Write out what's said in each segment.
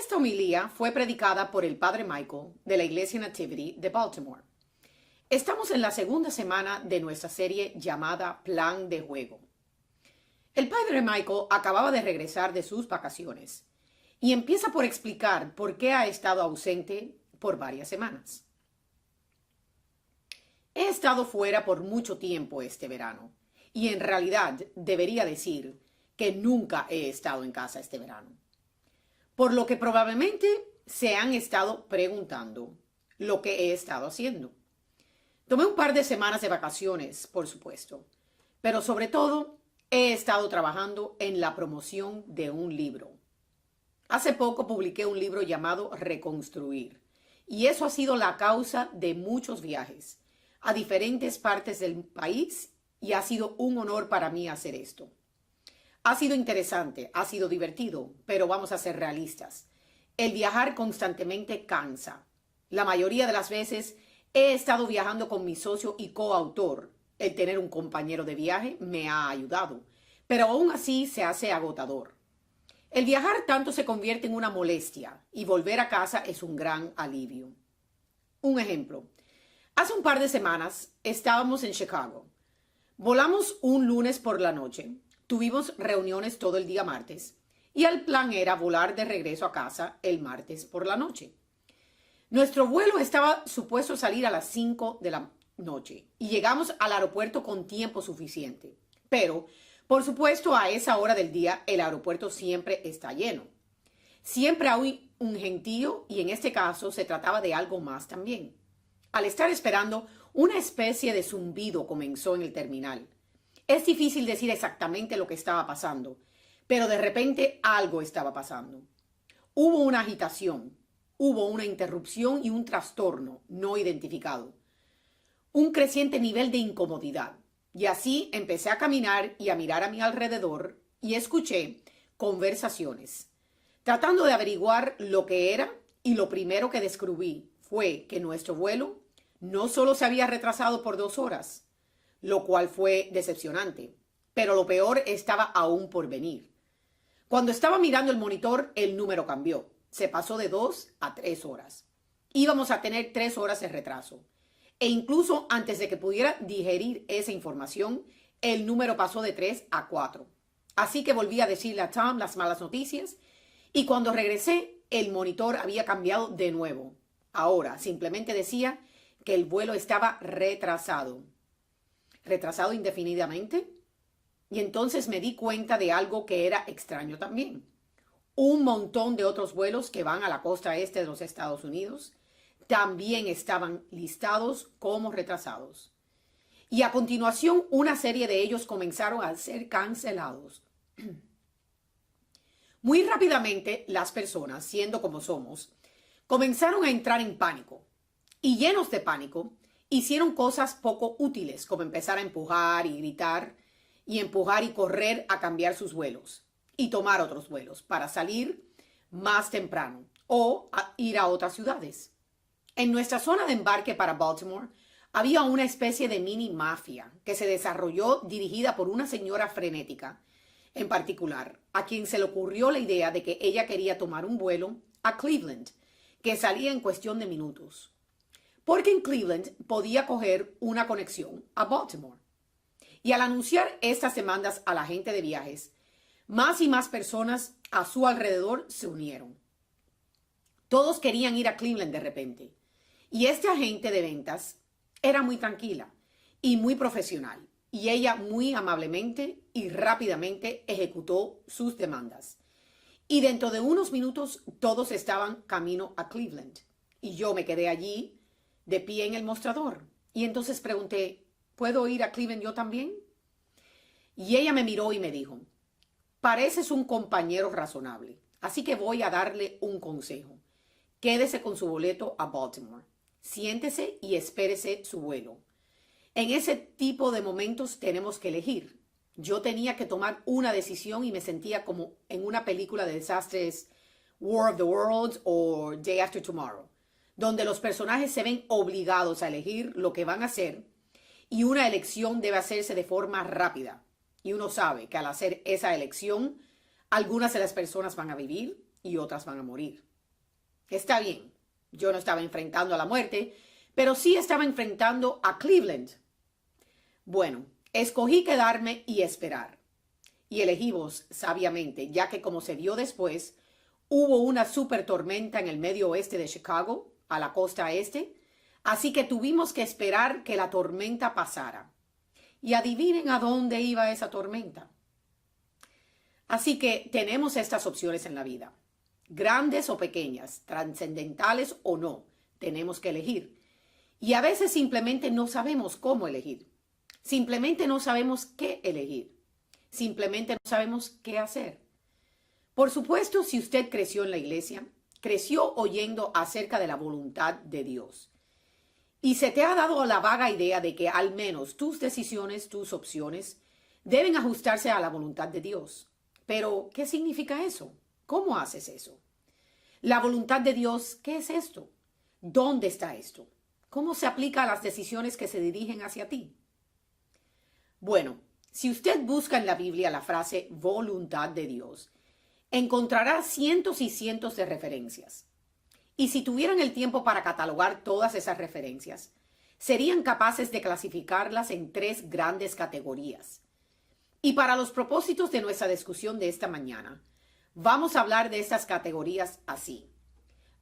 Esta homilía fue predicada por el Padre Michael de la Iglesia Nativity de Baltimore. Estamos en la segunda semana de nuestra serie llamada Plan de Juego. El Padre Michael acababa de regresar de sus vacaciones y empieza por explicar por qué ha estado ausente por varias semanas. He estado fuera por mucho tiempo este verano y en realidad debería decir que nunca he estado en casa este verano. Por lo que probablemente se han estado preguntando lo que he estado haciendo. Tomé un par de semanas de vacaciones, por supuesto, pero sobre todo he estado trabajando en la promoción de un libro. Hace poco publiqué un libro llamado Reconstruir, y eso ha sido la causa de muchos viajes a diferentes partes del país y ha sido un honor para mí hacer esto. Ha sido interesante, ha sido divertido, pero vamos a ser realistas. El viajar constantemente cansa. La mayoría de las veces he estado viajando con mi socio y coautor. El tener un compañero de viaje me ha ayudado, pero aún así se hace agotador. El viajar tanto se convierte en una molestia y volver a casa es un gran alivio. Un ejemplo. Hace un par de semanas estábamos en Chicago. Volamos un lunes por la noche. Tuvimos reuniones todo el día martes y el plan era volar de regreso a casa el martes por la noche. Nuestro vuelo estaba supuesto salir a las 5 de la noche y llegamos al aeropuerto con tiempo suficiente. Pero, por supuesto, a esa hora del día el aeropuerto siempre está lleno. Siempre hay un gentío y en este caso se trataba de algo más también. Al estar esperando, una especie de zumbido comenzó en el terminal. Es difícil decir exactamente lo que estaba pasando, pero de repente algo estaba pasando. Hubo una agitación, hubo una interrupción y un trastorno no identificado. Un creciente nivel de incomodidad. Y así empecé a caminar y a mirar a mi alrededor y escuché conversaciones, tratando de averiguar lo que era, y lo primero que descubrí fue que nuestro vuelo no solo se había retrasado por 2 horas, lo cual fue decepcionante, pero lo peor estaba aún por venir. Cuando estaba mirando el monitor, el número cambió. Se pasó de 2 a 3 horas. Íbamos a tener 3 horas de retraso. E incluso antes de que pudiera digerir esa información, el número pasó de 3 a 4. Así que volví a decirle a Tom las malas noticias y cuando regresé, el monitor había cambiado de nuevo. Ahora simplemente decía que el vuelo estaba retrasado indefinidamente. Y entonces me di cuenta de algo que era extraño también. Un montón de otros vuelos que van a la costa este de los Estados Unidos también estaban listados como retrasados. Y a continuación una serie de ellos comenzaron a ser cancelados. Muy rápidamente las personas, siendo como somos, comenzaron a entrar en pánico. Y llenos de pánico, hicieron cosas poco útiles, como empezar a empujar y gritar, y empujar y correr a cambiar sus vuelos, y tomar otros vuelos para salir más temprano, o a ir a otras ciudades. En nuestra zona de embarque para Baltimore, había una especie de mini mafia que se desarrolló dirigida por una señora frenética, en particular, a quien se le ocurrió la idea de que ella quería tomar un vuelo a Cleveland, que salía en cuestión de minutos. Porque en Cleveland podía coger una conexión a Baltimore. Y al anunciar estas demandas a la agente de viajes, más y más personas a su alrededor se unieron. Todos querían ir a Cleveland de repente. Y este agente de ventas era muy tranquila y muy profesional. Y ella muy amablemente y rápidamente ejecutó sus demandas. Y dentro de unos minutos todos estaban camino a Cleveland. Y yo me quedé allí de pie en el mostrador. Y entonces pregunté, ¿puedo ir a Cleveland yo también? Y ella me miró y me dijo, pareces un compañero razonable, así que voy a darle un consejo. Quédese con su boleto a Baltimore. Siéntese y espérese su vuelo. En ese tipo de momentos tenemos que elegir. Yo tenía que tomar una decisión y me sentía como en una película de desastres, War of the Worlds o Day After Tomorrow, donde los personajes se ven obligados a elegir lo que van a hacer y una elección debe hacerse de forma rápida. Y uno sabe que al hacer esa elección, algunas de las personas van a vivir y otras van a morir. Está bien, yo no estaba enfrentando a la muerte, pero sí estaba enfrentando a Cleveland. Bueno, escogí quedarme y esperar. Y elegimos sabiamente, ya que como se vio después, hubo una super tormenta en el medio oeste de Chicago, a la costa este, así que tuvimos que esperar que la tormenta pasara. Y adivinen a dónde iba esa tormenta. Así que tenemos estas opciones en la vida. Grandes o pequeñas, trascendentales o no, tenemos que elegir. Y a veces simplemente no sabemos cómo elegir. Simplemente no sabemos qué elegir. Simplemente no sabemos qué hacer. Por supuesto, si usted creció en la iglesia, creció oyendo acerca de la voluntad de Dios. Y se te ha dado la vaga idea de que al menos tus decisiones, tus opciones, deben ajustarse a la voluntad de Dios. Pero, ¿qué significa eso? ¿Cómo haces eso? La voluntad de Dios, ¿qué es esto? ¿Dónde está esto? ¿Cómo se aplica a las decisiones que se dirigen hacia ti? Bueno, si usted busca en la Biblia la frase voluntad de Dios, encontrará cientos y cientos de referencias. Y si tuvieran el tiempo para catalogar todas esas referencias, serían capaces de clasificarlas en 3 grandes categorías. Y para los propósitos de nuestra discusión de esta mañana, vamos a hablar de estas categorías así.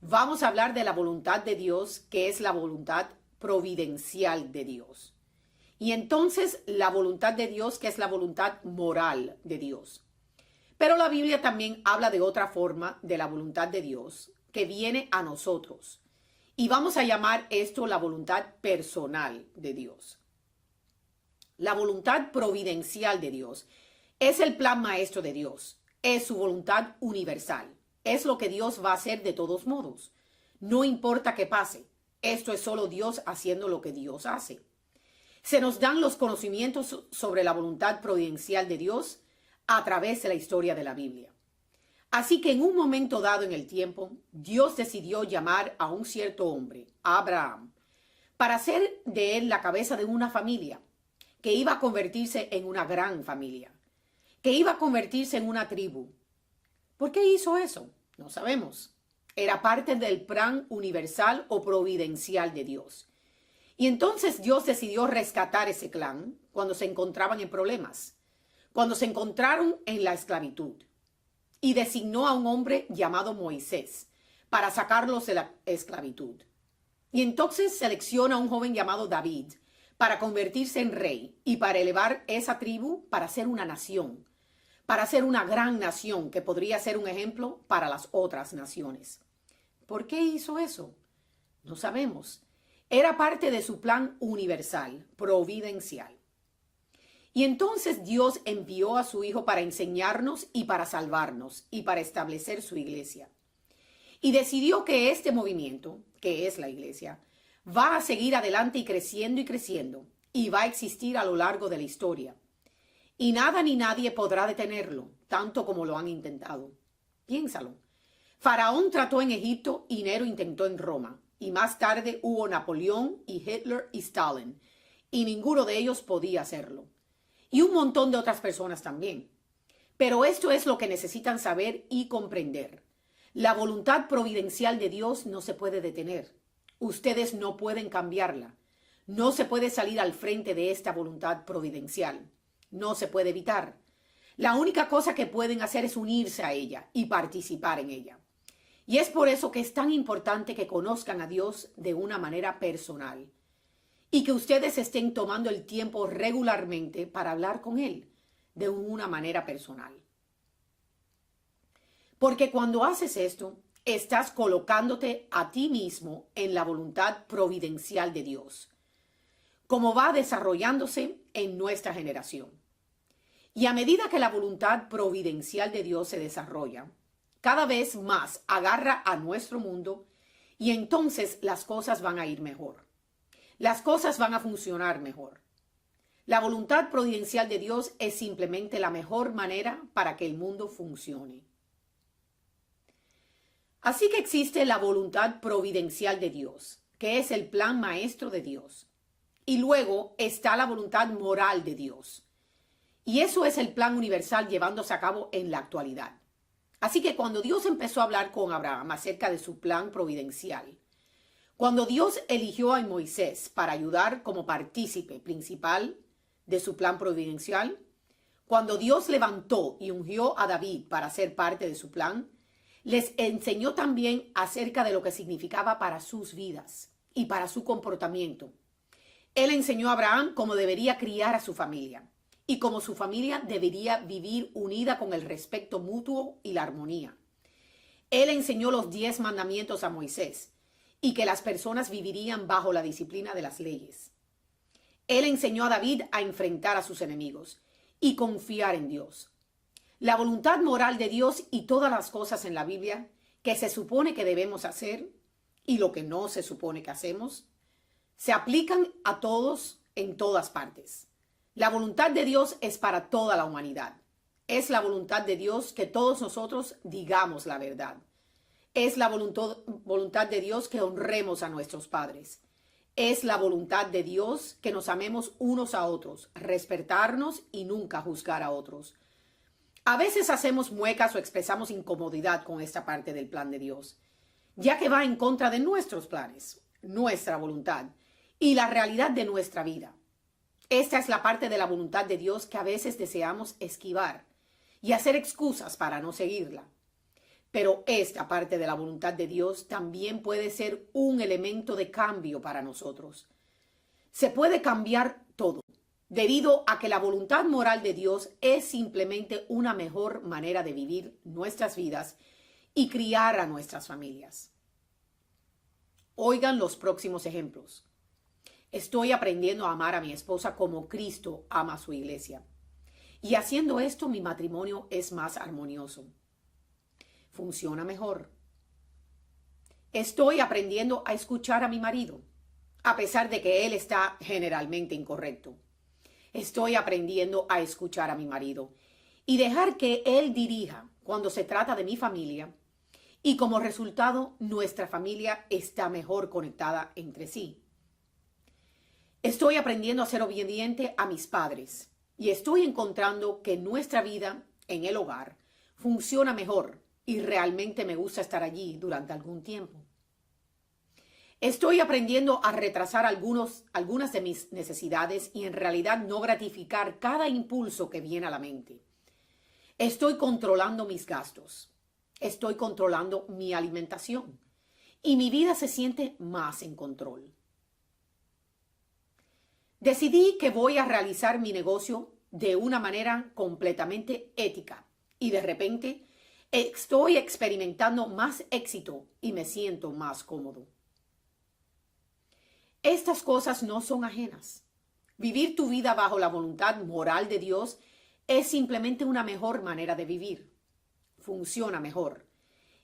Vamos a hablar de la voluntad de Dios, que es la voluntad providencial de Dios. Y entonces la voluntad de Dios, que es la voluntad moral de Dios. Pero la Biblia también habla de otra forma de la voluntad de Dios, que viene a nosotros. Y vamos a llamar esto la voluntad personal de Dios. La voluntad providencial de Dios es el plan maestro de Dios. Es su voluntad universal. Es lo que Dios va a hacer de todos modos. No importa qué pase. Esto es solo Dios haciendo lo que Dios hace. Se nos dan los conocimientos sobre la voluntad providencial de Dios a través de la historia de la Biblia. Así que en un momento dado en el tiempo, Dios decidió llamar a un cierto hombre, Abraham, para hacer de él la cabeza de una familia que iba a convertirse en una gran familia, que iba a convertirse en una tribu. ¿Por qué hizo eso? No sabemos. Era parte del plan universal o providencial de Dios. Y entonces Dios decidió rescatar ese clan cuando se encontraban en problemas, cuando se encontraron en la esclavitud. Y designó a un hombre llamado Moisés para sacarlos de la esclavitud. Y entonces selecciona a un joven llamado David para convertirse en rey y para elevar esa tribu para ser una nación, para ser una gran nación que podría ser un ejemplo para las otras naciones. ¿Por qué hizo eso? No sabemos. Era parte de su plan universal, providencial. Y entonces Dios envió a su Hijo para enseñarnos y para salvarnos y para establecer su iglesia. Y decidió que este movimiento, que es la iglesia, va a seguir adelante y creciendo y va a existir a lo largo de la historia. Y nada ni nadie podrá detenerlo, tanto como lo han intentado. Piénsalo. Faraón trató en Egipto y Nero intentó en Roma. Y más tarde hubo Napoleón y Hitler y Stalin. Y ninguno de ellos podía hacerlo. Y un montón de otras personas también. Pero esto es lo que necesitan saber y comprender. La voluntad providencial de Dios no se puede detener. Ustedes no pueden cambiarla. No se puede salir al frente de esta voluntad providencial. No se puede evitar. La única cosa que pueden hacer es unirse a ella y participar en ella. Y es por eso que es tan importante que conozcan a Dios de una manera personal y que ustedes estén tomando el tiempo regularmente para hablar con Él de una manera personal. Porque cuando haces esto, estás colocándote a ti mismo en la voluntad providencial de Dios, como va desarrollándose en nuestra generación. Y a medida que la voluntad providencial de Dios se desarrolla, cada vez más agarra a nuestro mundo y entonces las cosas van a ir mejor. Las cosas van a funcionar mejor. La voluntad providencial de Dios es simplemente la mejor manera para que el mundo funcione. Así que existe la voluntad providencial de Dios, que es el plan maestro de Dios. Y luego está la voluntad moral de Dios. Y eso es el plan universal llevándose a cabo en la actualidad. Así que cuando Dios empezó a hablar con Abraham acerca de su plan providencial, cuando Dios eligió a Moisés para ayudar como partícipe principal de su plan providencial, cuando Dios levantó y ungió a David para ser parte de su plan, les enseñó también acerca de lo que significaba para sus vidas y para su comportamiento. Él enseñó a Abraham cómo debería criar a su familia y cómo su familia debería vivir unida con el respeto mutuo y la armonía. Él enseñó los 10 mandamientos a Moisés y que las personas vivirían bajo la disciplina de las leyes. Él enseñó a David a enfrentar a sus enemigos y confiar en Dios. La voluntad moral de Dios y todas las cosas en la Biblia que se supone que debemos hacer y lo que no se supone que hacemos, se aplican a todos en todas partes. La voluntad de Dios es para toda la humanidad. Es la voluntad de Dios que todos nosotros digamos la verdad. Es la voluntad de Dios que honremos a nuestros padres. Es la voluntad de Dios que nos amemos unos a otros, respetarnos y nunca juzgar a otros. A veces hacemos muecas o expresamos incomodidad con esta parte del plan de Dios, ya que va en contra de nuestros planes, nuestra voluntad y la realidad de nuestra vida. Esta es la parte de la voluntad de Dios que a veces deseamos esquivar y hacer excusas para no seguirla. Pero esta parte de la voluntad de Dios también puede ser un elemento de cambio para nosotros. Se puede cambiar todo, debido a que la voluntad moral de Dios es simplemente una mejor manera de vivir nuestras vidas y criar a nuestras familias. Oigan los próximos ejemplos. Estoy aprendiendo a amar a mi esposa como Cristo ama a su iglesia. Y haciendo esto, mi matrimonio es más armonioso. Funciona mejor. Estoy aprendiendo a escuchar a mi marido, a pesar de que él está generalmente incorrecto. Estoy aprendiendo a escuchar a mi marido y dejar que él dirija cuando se trata de mi familia, y como resultado, nuestra familia está mejor conectada entre sí. Estoy aprendiendo a ser obediente a mis padres y estoy encontrando que nuestra vida en el hogar funciona mejor y realmente me gusta estar allí durante algún tiempo. Estoy aprendiendo a retrasar algunas de mis necesidades y en realidad no gratificar cada impulso que viene a la mente. Estoy controlando mis gastos. Estoy controlando mi alimentación y mi vida se siente más en control. Decidí que voy a realizar mi negocio de una manera completamente ética y de repente estoy experimentando más éxito y me siento más cómodo. Estas cosas no son ajenas. Vivir tu vida bajo la voluntad moral de Dios es simplemente una mejor manera de vivir. Funciona mejor.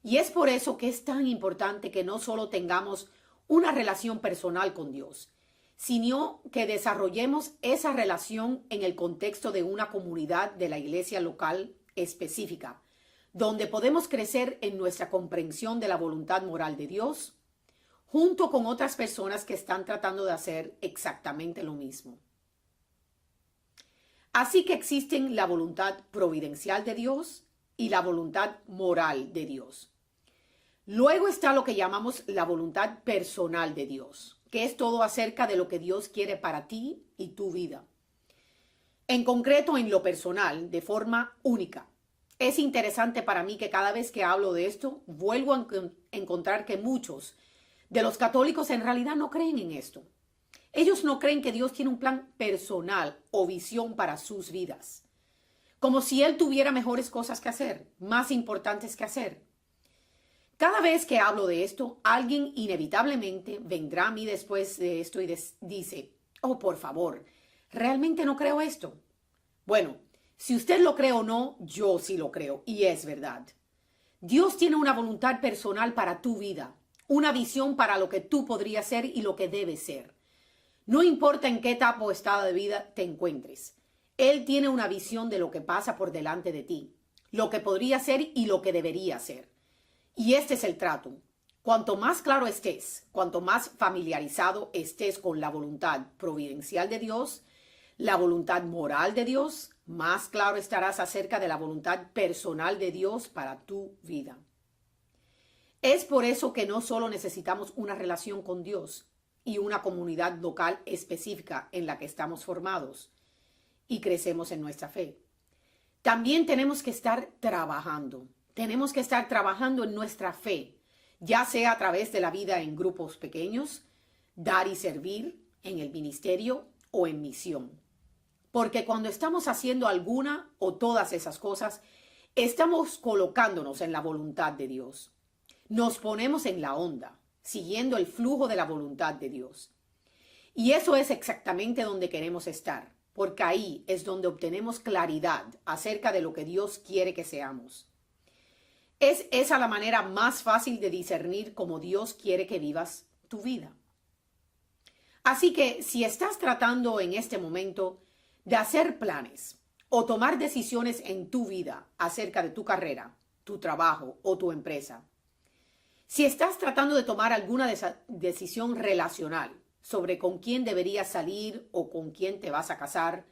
Y es por eso que es tan importante que no solo tengamos una relación personal con Dios, sino que desarrollemos esa relación en el contexto de una comunidad de la iglesia local específica, donde podemos crecer en nuestra comprensión de la voluntad moral de Dios, junto con otras personas que están tratando de hacer exactamente lo mismo. Así que existen la voluntad providencial de Dios y la voluntad moral de Dios. Luego está lo que llamamos la voluntad personal de Dios, que es todo acerca de lo que Dios quiere para ti y tu vida. En concreto, en lo personal, de forma única. Es interesante para mí que cada vez que hablo de esto, vuelvo a encontrar que muchos de los católicos en realidad no creen en esto. Ellos no creen que Dios tiene un plan personal o visión para sus vidas. Como si Él tuviera mejores cosas que hacer, más importantes que hacer. Cada vez que hablo de esto, alguien inevitablemente vendrá a mí después de esto y dice, oh, por favor, ¿realmente no creo esto? Bueno, si usted lo cree o no, yo sí lo creo y es verdad. Dios tiene una voluntad personal para tu vida, una visión para lo que tú podrías ser y lo que debes ser. No importa en qué etapa o estado de vida te encuentres. Él tiene una visión de lo que pasa por delante de ti, lo que podría ser y lo que debería ser. Y este es el trato. Cuanto más claro estés, cuanto más familiarizado estés con la voluntad providencial de Dios, la voluntad moral de Dios, más claro estarás acerca de la voluntad personal de Dios para tu vida. Es por eso que no solo necesitamos una relación con Dios y una comunidad local específica en la que estamos formados y crecemos en nuestra fe. También tenemos que estar trabajando. Tenemos que estar trabajando en nuestra fe, ya sea a través de la vida en grupos pequeños, dar y servir en el ministerio o en misión. Porque cuando estamos haciendo alguna o todas esas cosas, estamos colocándonos en la voluntad de Dios. Nos ponemos en la onda, siguiendo el flujo de la voluntad de Dios. Y eso es exactamente donde queremos estar, porque ahí es donde obtenemos claridad acerca de lo que Dios quiere que seamos. Es esa la manera más fácil de discernir cómo Dios quiere que vivas tu vida. Así que si estás tratando en este momento de hacer planes o tomar decisiones en tu vida acerca de tu carrera, tu trabajo o tu empresa, si estás tratando de tomar alguna decisión relacional sobre con quién deberías salir o con quién te vas a casar,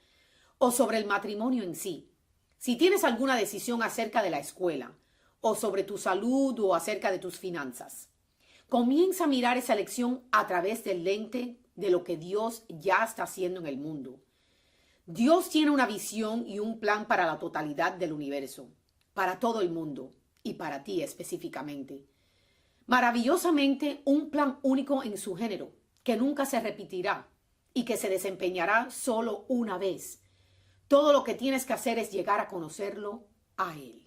o sobre el matrimonio en sí, si tienes alguna decisión acerca de la escuela, o sobre tu salud o acerca de tus finanzas, comienza a mirar esa elección a través del lente de lo que Dios ya está haciendo en el mundo. Dios tiene una visión y un plan para la totalidad del universo, para todo el mundo y para ti específicamente. Maravillosamente, un plan único en su género, que nunca se repetirá y que se desempeñará solo una vez. Todo lo que tienes que hacer es llegar a conocerlo a Él.